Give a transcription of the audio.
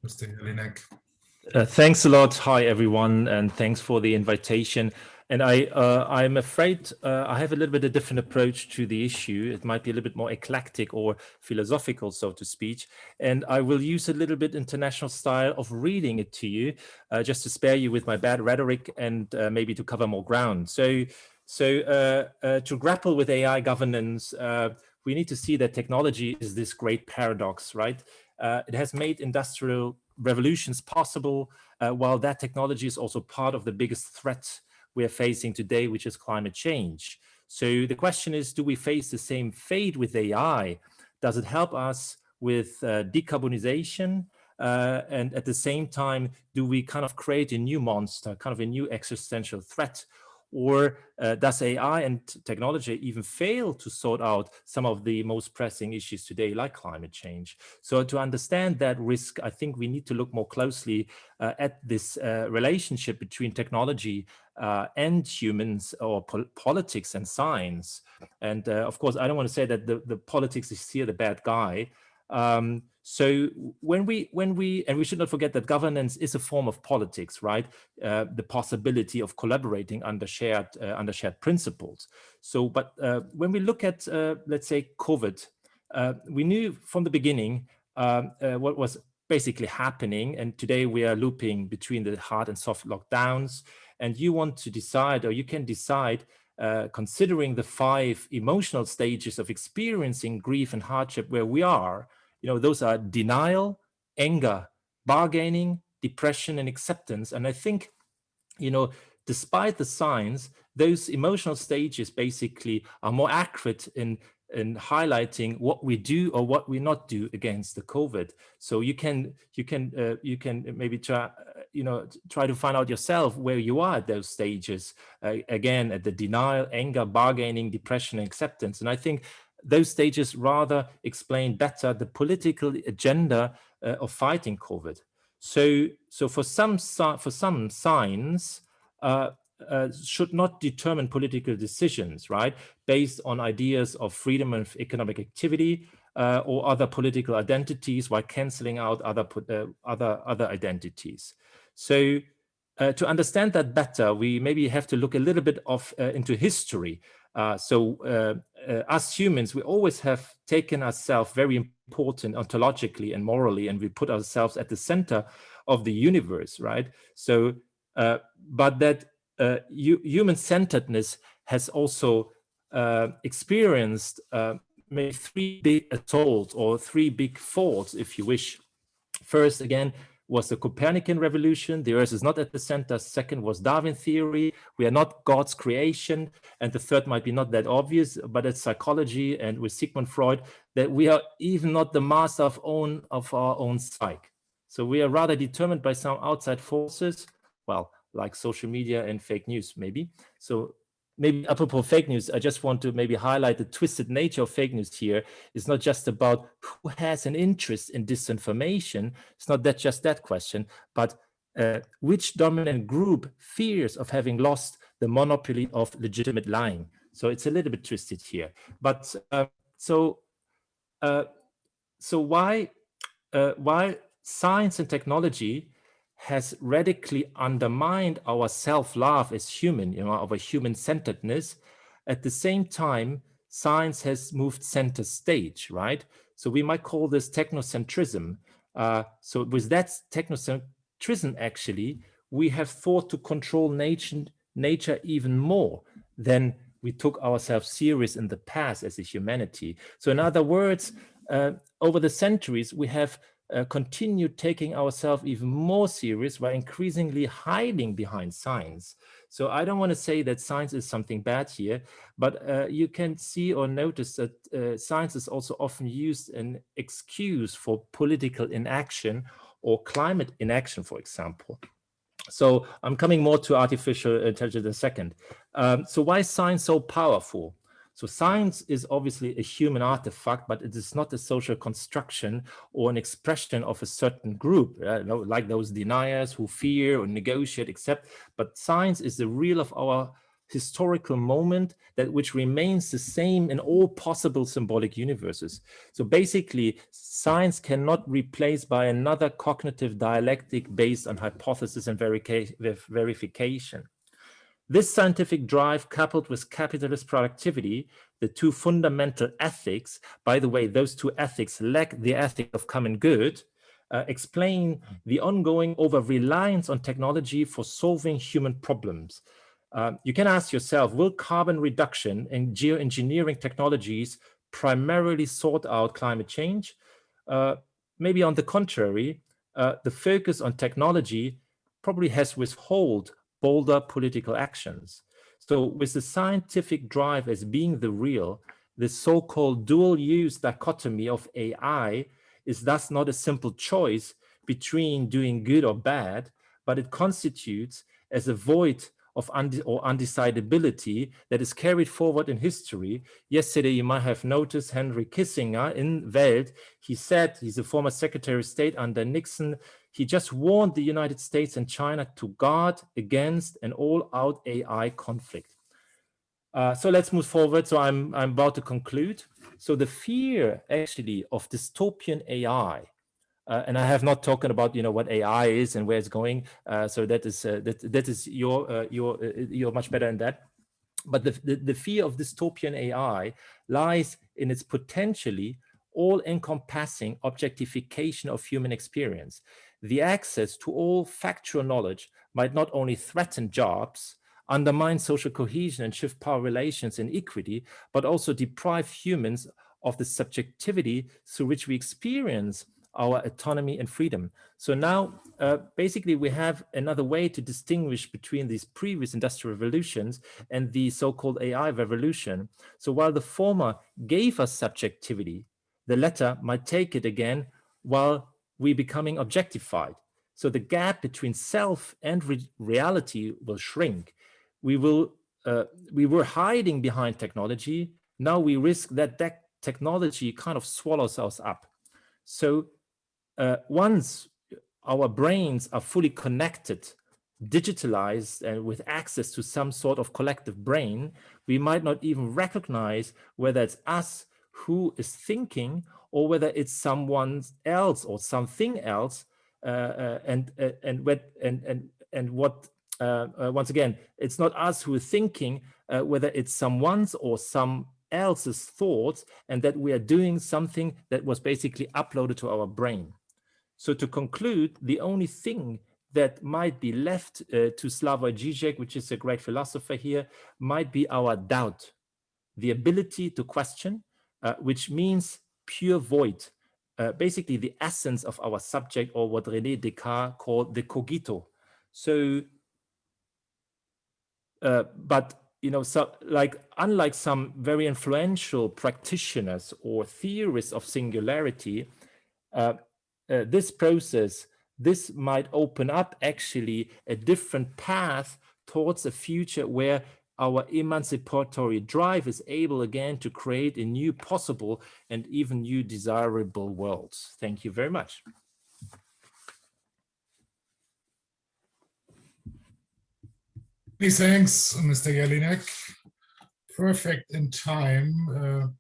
Mr. Jelinek. Thanks a lot. Hi, everyone, and thanks for the invitation. And I'm afraid I have a little bit a different approach to the issue. It might be a little bit more eclectic or philosophical, so to speak. And I will use a little bit international style of reading it to you, just to spare you with my bad rhetoric and maybe to cover more ground. To grapple with AI governance, we need to see that technology is this great paradox, right? It has made industrial revolutions possible, while that technology is also part of the biggest threat we are facing today, which is climate change. So the question is, do we face the same fate with AI? Does it help us with decarbonization? And at the same time, do we kind of create a new monster, kind of a new existential threat? Or does AI and technology even fail to sort out some of the most pressing issues today, like climate change? So to understand that risk, I think we need to look more closely at this relationship between technology and humans, or politics and science. And of course, I don't want to say that the politics is here the bad guy. So when we and we should not forget that governance is a form of politics, right? The possibility of collaborating under shared principles. So, but when we look at let's say COVID, we knew from the beginning what was basically happening, and today we are looping between the hard and soft lockdowns. And you want to decide, or you can decide, considering the 5 emotional stages of experiencing grief and hardship where we are. Those are denial, anger, bargaining, depression, and acceptance. And I think, despite the science, those emotional stages basically are more accurate in highlighting what we do or what we not do against the COVID. So you can maybe try to find out yourself where you are at those stages. Again, at the denial, anger, bargaining, depression, and acceptance. And I think those stages rather explain better the political agenda of fighting COVID. So for some signs should not determine political decisions, right? Based on ideas of freedom of economic activity or other political identities, while canceling out other identities. So to understand that better, we maybe have to look a little bit into history. Us humans, we always have taken ourselves very important ontologically and morally, and we put ourselves at the center of the universe, right? So, but that human-centeredness has also experienced maybe 3 big assaults, or 3 big faults, if you wish. First, again, was the Copernican revolution. The Earth is not at the center. Second was Darwin theory. We are not God's creation. And the third might be not that obvious, but it's psychology, and with Sigmund Freud, that we are even not the master of our own psyche. So we are rather determined by some outside forces, well, like social media and fake news, maybe. So maybe apropos fake news, I just want to maybe highlight the twisted nature of fake news here. It's not just about who has an interest in disinformation. It's not just that question, but which dominant group fears of having lost the monopoly of legitimate lying. So it's a little bit twisted here. But why science and technology has radically undermined our self-love as human, our human-centeredness. At the same time, science has moved center stage, right? So we might call this technocentrism. So with that technocentrism, actually, we have thought to control nature even more than we took ourselves serious in the past as a humanity. So in other words, over the centuries, we have continued taking ourselves even more serious by increasingly hiding behind science. So I don't want to say that science is something bad here, but you can see or notice that science is also often used an excuse for political inaction or climate inaction, for example. So I'm coming more to artificial intelligence in a second. So why is science so powerful? So science is obviously a human artifact, but it is not a social construction or an expression of a certain group, like those deniers who fear or negotiate, accept. But science is the real of our historical moment that which remains the same in all possible symbolic universes. So basically, science cannot replace by another cognitive dialectic based on hypothesis and verification. This scientific drive, coupled with capitalist productivity, the two fundamental ethics, by the way, those two ethics lack the ethic of common good, explain the ongoing over-reliance on technology for solving human problems. You can ask yourself, will carbon reduction and geoengineering technologies primarily sort out climate change? Maybe on the contrary, the focus on technology probably has withheld bolder political actions. So with the scientific drive as being the real, the so-called dual-use dichotomy of AI is thus not a simple choice between doing good or bad, but it constitutes as a void of undecidability that is carried forward in history. Yesterday, you might have noticed Henry Kissinger in Welt. He said, he's a former Secretary of State under Nixon, he just warned the United States and China to guard against an all-out AI conflict. So let's move forward. So I'm about to conclude. So the fear actually of dystopian AI, and I have not talked about what AI is and where it's going. So that is you're much better in that. But the fear of dystopian AI lies in its potentially all-encompassing objectification of human experience. The access to all factual knowledge might not only threaten jobs, undermine social cohesion and shift power relations and equity, but also deprive humans of the subjectivity through which we experience our autonomy and freedom. So now, basically, we have another way to distinguish between these previous industrial revolutions and the so-called AI revolution. So while the former gave us subjectivity, the latter might take it again while we're becoming objectified. So the gap between self and reality will shrink. We were hiding behind technology. Now we risk that technology kind of swallows us up. So once our brains are fully connected, digitalized, and with access to some sort of collective brain, we might not even recognize whether it's us who is thinking or whether it's someone else or something else. And what once again, it's not us who is thinking, whether it's someone's or some else's thoughts, and that we are doing something that was basically uploaded to our brain. So to conclude, the only thing that might be left to Slavoj Žižek, which is a great philosopher here, might be our doubt, the ability to question, which means pure void, basically the essence of our subject, or what René Descartes called the cogito. So, but so unlike some very influential practitioners or theorists of singularity, this process, this might open up actually a different path towards a future where our emancipatory drive is able again to create a new possible and even new desirable world. Thank you very much. Many thanks, Mr. Jelinek. Perfect in time.